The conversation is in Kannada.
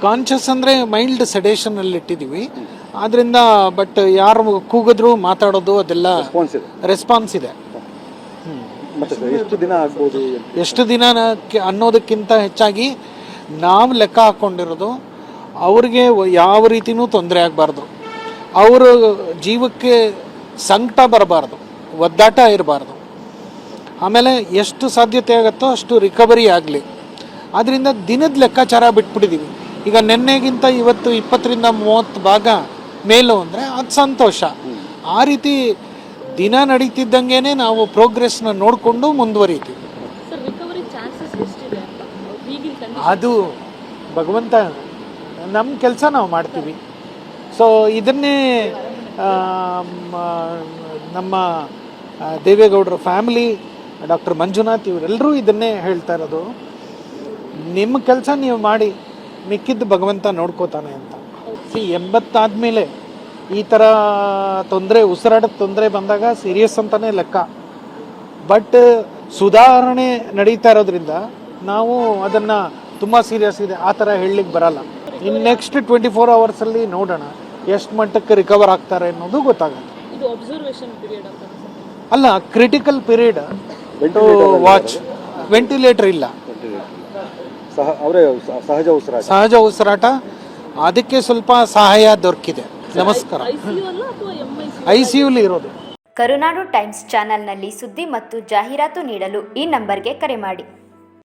ಕಾನ್ಷಿಯಸ್ ಅಂದರೆ ಮೈಲ್ಡ್ ಸೆಡೇಷನಲ್ಲಿ ಇಟ್ಟಿದ್ದೀವಿ. ಆದ್ದರಿಂದ ಬಟ್ ಯಾರು ಕೂಗಿದ್ರು ಮಾತಾಡೋದು ಅದೆಲ್ಲ ರೆಸ್ಪಾನ್ಸ್ ಇದೆ. ಎಷ್ಟು ದಿನ ಅನ್ನೋದಕ್ಕಿಂತ ಹೆಚ್ಚಾಗಿ ನಾವು ಲೆಕ್ಕ ಹಾಕ್ಕೊಂಡಿರೋದು ಅವ್ರಿಗೆ ಯಾವ ರೀತಿಯೂ ತೊಂದರೆ ಆಗಬಾರ್ದು, ಅವರ ಜೀವಕ್ಕೆ ಸಂಕಟ ಬರಬಾರ್ದು, ಒದ್ದಾಟ ಇರಬಾರ್ದು. ಆಮೇಲೆ ಎಷ್ಟು ಸಾಧ್ಯತೆ ಆಗುತ್ತೋ ಅಷ್ಟು ರಿಕವರಿ ಆಗಲಿ. ಆದ್ದರಿಂದ ದಿನದ ಲೆಕ್ಕಾಚಾರ ಬಿಟ್ಬಿಟ್ಟಿದ್ದೀವಿ. ಈಗ ನಿನ್ನೆಗಿಂತ ಇವತ್ತು 20-30 ಭಾಗ ಮೇಲು ಅಂದರೆ ಅದು ಸಂತೋಷ. ಆ ರೀತಿ ದಿನ ನಡೀತಿದ್ದಂಗೆ ನಾವು ಪ್ರೋಗ್ರೆಸ್ನ ನೋಡಿಕೊಂಡು ಮುಂದುವರಿತೀವಿ. ಅದು ಭಗವಂತ ನಮ್ಮ ಕೆಲಸ ನಾವು ಮಾಡ್ತೀವಿ. ಸೊ ಇದನ್ನೇ ನಮ್ಮ ದೇವೇಗೌಡರ ಫ್ಯಾಮಿಲಿ, ಡಾಕ್ಟರ್ ಮಂಜುನಾಥ್ ಇವರೆಲ್ಲರೂ ಇದನ್ನೇ ಹೇಳ್ತಾ ಇರೋದು. ನಿಮ್ಮ ಕೆಲಸ ನೀವು ಮಾಡಿ, ಮಿಕ್ಕಿದ್ದು ಭಗವಂತ ನೋಡ್ಕೋತಾನೆ ಅಂತ. 80 ಆದಮೇಲೆ ಈ ಥರ ತೊಂದರೆ, ಉಸಿರಾಟದ ತೊಂದರೆ ಬಂದಾಗ ಸೀರಿಯಸ್ ಅಂತಲೇ ಲೆಕ್ಕ. ಬಟ್ ಸುಧಾರಣೆ ನಡೀತಾ ಇರೋದ್ರಿಂದ ನಾವು ಅದನ್ನು ತುಂಬ ಸೀರಿಯಸ್ ಇದೆ ಆ ಥರ ಹೇಳಲಿಕ್ಕೆ ಬರಲ್ಲ. ಇನ್ನು ನೆಕ್ಸ್ಟ್ 24 ಅವರ್ಸಲ್ಲಿ ನೋಡೋಣ ಎಷ್ಟು ಮಟ್ಟಕ್ಕೆ ರಿಕವರ್ ಆಗ್ತಾರೆ ಅನ್ನೋದು ಗೊತ್ತಾಗುತ್ತೆ. ಅಲ್ಲ, critical period to watch. Ventilator ಇಲ್ಲ, ಸಹಜ ಉಸಿರಾಟ. ಅದಕ್ಕೆ ಸ್ವಲ್ಪ ಸಹಾಯ ದೊರಕಿದೆ. ನಮಸ್ಕಾರ. ICUಲಿ ಇರೋದು. ಕರುನಾಡು ಟೈಮ್ಸ್ ಚಾನೆಲ್ನಲ್ಲಿ ಸುದ್ದಿ ಮತ್ತು ಜಾಹೀರಾತು ನೀಡಲು ಈ ನಂಬರ್ಗೆ ಕರೆ ಮಾಡಿ.